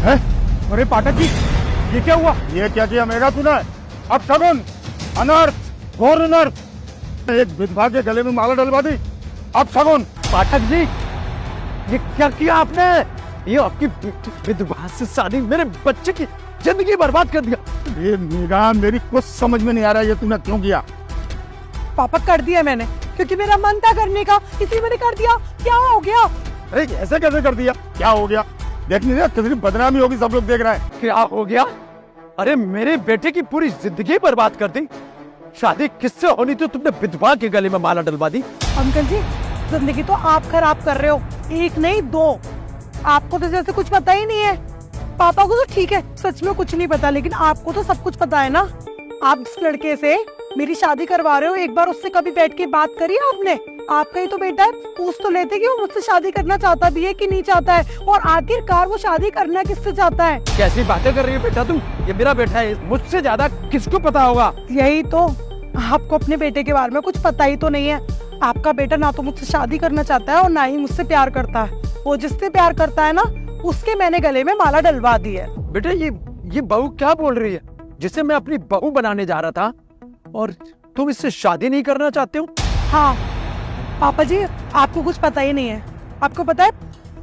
है? अरे पाठक जी, ये क्या हुआ? ये क्या किया मेरा तूने? अब शगुन, अनर्थ, घोर अनर्थ, एक विधवा के गले में माला डलवा दी। अब शगुन। पाठक जी, ये क्या किया आपने? ये आपकी विधवा से शादी, मेरे बच्चे की जिंदगी बर्बाद कर दिया। ये मेरा, मेरी कुछ समझ में नहीं आ रहा ये तूने क्यों किया? पापा कर दिया मैंने, क्योंकि मेरा मन था करने का, इसलिए मैंने कर दिया। क्या हो गया? अरे ऐसे कैसे कर दिया? क्या हो गया? देखने दे, तेरी बदनामी होगी, सब लोग देख रहे हैं। क्या हो गया? अरे मेरे बेटे की पूरी जिंदगी बर्बाद कर दी। शादी किससे होनी थी, तुमने विधवा के गले में माला डलवा दी। अंकल जी, जिंदगी तो आप खराब कर रहे हो, एक नहीं दो। आपको तो जैसे कुछ पता ही नहीं है। पापा को तो ठीक है, सच में कुछ नहीं पता, लेकिन आपको तो सब कुछ पता है ना। आप जिस लड़के से मेरी शादी करवा रहे हो, एक बार उससे कभी बैठ के बात करी आपने? आपका ही तो बेटा है, पूछ तो लेते कि वो मुझसे शादी करना चाहता भी है कि नहीं चाहता है, और आखिरकार वो शादी करना किससे चाहता है? कैसी बातें कर रही हो बेटा तुम? ये मेरा बेटा है, मुझसे ज्यादा किसको पता होगा? यही तो, आपको अपने बेटे के बारे में कुछ पता ही तो नहीं है। आपका बेटा ना तो मुझसे शादी करना चाहता है और ना ही मुझसे प्यार करता है। वो जिससे प्यार करता है ना, उसके मैंने गले में माला डलवा दी है। बेटा ये बहू क्या बोल रही है? जिसे मैं अपनी बहू बनाने जा रहा था और तुम इससे शादी नहीं करना चाहते हो? हाँ पापा जी, आपको कुछ पता ही नहीं है। आपको पता है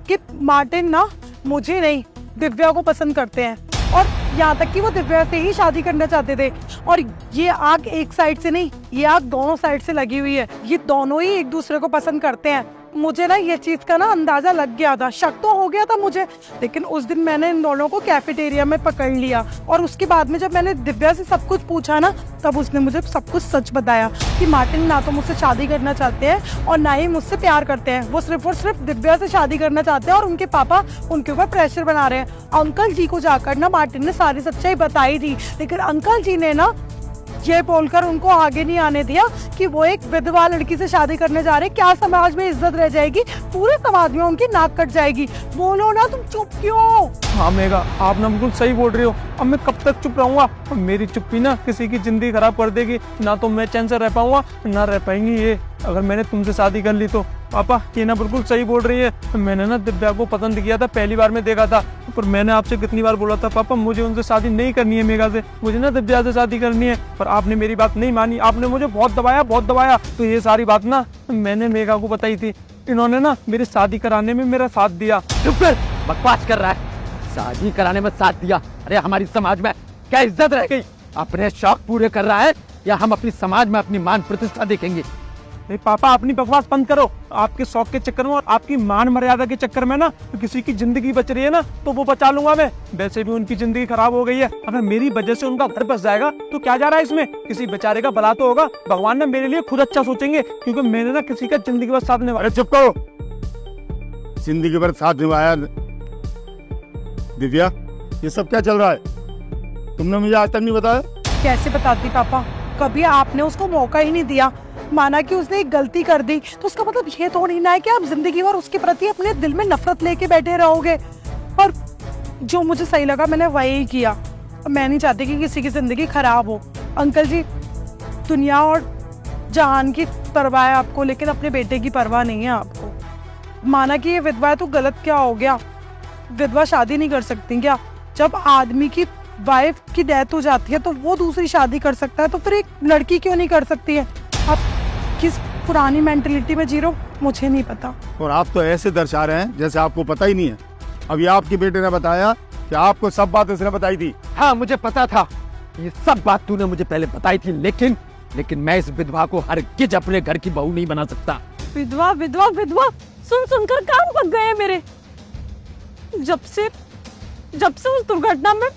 कि मार्टिन ना मुझे नहीं, दिव्या को पसंद करते हैं, और यहाँ तक कि वो दिव्या से ही शादी करना चाहते थे। और ये आग एक साइड से नहीं, ये आग दोनों साइड से लगी हुई है। ये दोनों ही एक दूसरे को पसंद करते हैं। मुझे ना ये चीज का ना अंदाजा लग गया था, शक तो हो गया था मुझे, लेकिन उस दिन मैंने इन दोनों को कैफेटेरिया में पकड़ लिया, और उसके बाद में जब मैंने दिव्या से सब कुछ पूछा ना, तब उसने मुझे सब कुछ सच बताया कि मार्टिन ना तो मुझसे शादी करना चाहते हैं और ना ही मुझसे प्यार करते हैं। वो सिर्फ और सिर्फ दिव्या से शादी करना चाहते हैं, और उनके पापा उनके ऊपर प्रेशर बना रहे हैं। अंकल जी को जाकर ना मार्टिन ने सारी सच्चाई बताई थी, लेकिन अंकल जी ने ना ये बोलकर उनको आगे नहीं आने दिया कि वो एक विधवा लड़की से शादी करने जा रहे हैं। क्या समाज में इज्जत रह जाएगी? पूरे समाज में उनकी नाक कट जाएगी। बोलो ना, तुम चुप क्यों? हाँ मेघा, आप ना बिल्कुल सही बोल रही हो। अब मैं कब तक चुप रहूंगा? मेरी चुप्पी ना किसी की जिंदगी खराब कर देगी। ना तो मैं चैन से रह पाऊंगा, ना रह पाएंगी ये, अगर मैंने तुमसे शादी कर ली तो। पापा ये ना बिल्कुल सही बोल रही है। मैंने ना दिव्या को पसंद किया था, पहली बार में देखा था, पर मैंने आपसे कितनी बार बोला था पापा मुझे उनसे शादी नहीं करनी है, मेघा से, मुझे ना दिव्या से शादी करनी है, पर आपने मेरी बात नहीं मानी। आपने मुझे बहुत दबाया। तो ये सारी बात ना मैंने मेघा को बताई थी। इन्होंने ना मेरी शादी कराने में मेरा साथ दिया। चुप कर, बकवास कर रहा है। शादी कराने में साथ दिया? अरे हमारी समाज में क्या इज्जत रह गई? अपने शौक पूरे कर रहा है, या हम अपनी समाज में अपनी मान प्रतिष्ठा देखेंगे? पापा अपनी बकवास बंद करो। आपके शौक के चक्कर में और आपकी मान मर्यादा के चक्कर में ना तो किसी की जिंदगी बच रही है ना, तो वो बचा लूंगा मैं। वैसे भी उनकी जिंदगी खराब हो गई है, अगर मेरी वजह से उनका घर बस जाएगा तो क्या जा रहा है इसमें? किसी बेचारे का भला तो होगा। भगवान ना मेरे लिए खुद अच्छा सोचेंगे, क्योंकि मैंने ना किसी का जिंदगी भर साथ निभाया। अरे चुप करो, जिंदगी भर साथ निभाया। दिव्या, ये सब क्या चल रहा है? तुमने मुझे आज तक नहीं बताया। कैसे बताती पापा, कभी आपने उसको मौका ही नहीं दिया। माना कि उसने एक गलती कर दी, तो उसका मतलब ये थोड़ी ना है कि आप जिंदगी भर उसके प्रति अपने दिल में नफरत लेके बैठे रहोगे। और जो मुझे सही लगा मैंने वही किया। मैं नहीं चाहती कि किसी की जिंदगी खराब हो। अंकल जी, दुनिया और जहान की परवाह है आपको, लेकिन अपने बेटे की परवाह नहीं है आपको। माना कि ये विधवा है तो गलत क्या हो गया? विधवा शादी नहीं कर सकती क्या? जब आदमी की वाइफ की डेथ हो जाती है तो वो दूसरी शादी कर सकता है, तो फिर एक लड़की क्यों नहीं कर सकती है? आप किस पुरानी मेंटलिटी में जी रहे हो, मुझे नहीं पता। और आप तो ऐसे दर्शा रहे हैं जैसे आपको पता ही नहीं है। अभी आपके बेटे ने बताया कि आपको सब बात इसने बताई थी। हाँ मुझे पता था, ये सब बात तूने मुझे पहले बताई थी, लेकिन मैं इस विधवा को हरगिज अपने घर की बहू नहीं बना सकता। विधवा विधवा विधवा सुनकर कान पक गए हैं मेरे। जब से उस दुर्घटना में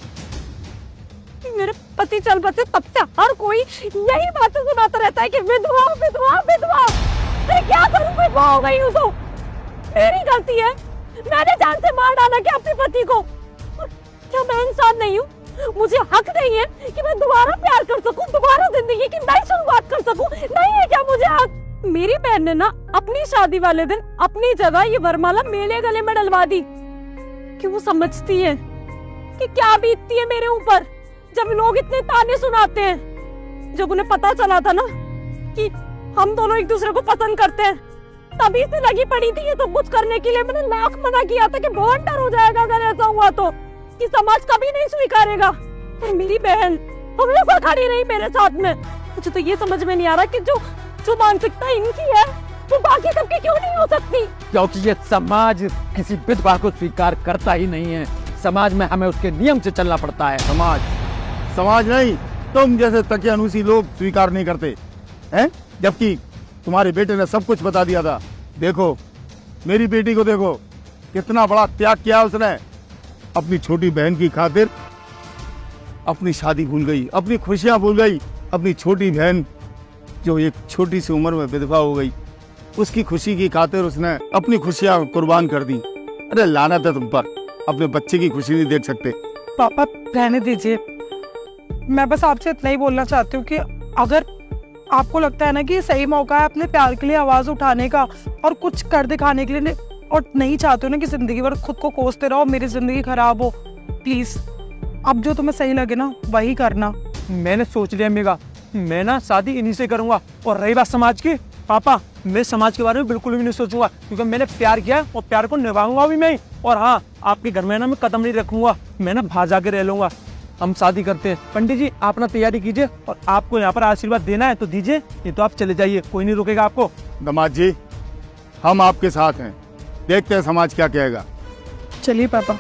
मेरे पति चल बसे, तब से हर कोई यही बातें सुनाता रहता है कि विधवा विधवा विधवा। मैं क्या करूं? विधवा हो गई हूं तो मेरी गलती है। मैंने जान से मार डाला क्या अपने पति को? क्या मैं इंसान नहीं हूँ? मुझे हक नहीं है कि मैं दोबारा प्यार कर सकूं, दोबारा जिंदगी की नई शुरुआत कर सकूं? नहीं है क्या मुझे हक? मेरी बहन ने ना अपनी शादी वाले दिन अपनी जगह ये वरमाला मेरे गले में डलवा दी, कि वो समझती है कि क्या बीतती है मेरे ऊपर जब लोग इतने ताने सुनाते हैं। जब उन्हें पता चला था ना कि हम दोनों एक दूसरे को पसंद करते हैं, तभी से लगी पड़ी थी ये सब कुछ करने के लिए। मैंने लाख मना किया था कि बहुत डर हो जाएगा अगर ऐसा हुआ तो, कि समाज कभी नहीं स्वीकारेगा। और मेरी बहन हमेशा खड़ी रही मेरे साथ में। मुझे तो ये समझ में नहीं आ रहा कि जो मानसिकता इनकी है वो बाकी सबकी क्यों नहीं हो सकती। क्योंकि ये समाज किसी विधवा को स्वीकार करता ही नहीं है। समाज में हमें उसके नियम से चलना पड़ता है। समाज नहीं, तुम जैसे तकियानूसी लोग स्वीकार नहीं करते हैं, जबकि तुम्हारे बेटे ने सब कुछ बता दिया था। देखो मेरी बेटी को, देखो कितना बड़ा त्याग किया उसने। अपनी छोटी बहन की खातिर अपनी शादी भूल गई, अपनी खुशियां भूल गई। अपनी छोटी बहन जो एक छोटी सी उम्र में विधवा हो गई, उसकी खुशी की खातिर उसने अपनी खुशियां कुर्बान कर दी। अरे लानत है तुम पर, अपने बच्चे की खुशी नहीं देख सकते। पापा रहने दीजिए, मैं बस आपसे इतना ही बोलना चाहती हूँ कि अगर आपको लगता है ना कि ये सही मौका है अपने प्यार के लिए आवाज उठाने का और कुछ कर दिखाने के लिए, और नहीं चाहते हो ना कि जिंदगी भर खुद को कोसते रहो, मेरी जिंदगी खराब हो, प्लीज अब जो तुम्हें सही लगे ना वही करना। मैंने सोच लिया मेगा, मैं ना शादी इन्हीं से करूंगा। और रही बात समाज की, पापा मैं समाज के बारे में बिल्कुल भी नहीं सोचूंगा, क्योंकि मैंने प्यार किया और प्यार को निभाऊंगा भी मैं ही। और हाँ, आपके घर में ना मैं कदम नहीं रखूंगा, मैं ना बाहर जाके रह लूंगा। हम शादी करते हैं। पंडित जी आप ना तैयारी कीजिए, और आपको यहाँ पर आशीर्वाद देना है तो दीजिए, नहीं तो आप चले जाइए, कोई नहीं रोकेगा आपको। दामाद जी हम आपके साथ हैं, देखते हैं समाज क्या कहेगा। चलिए पापा।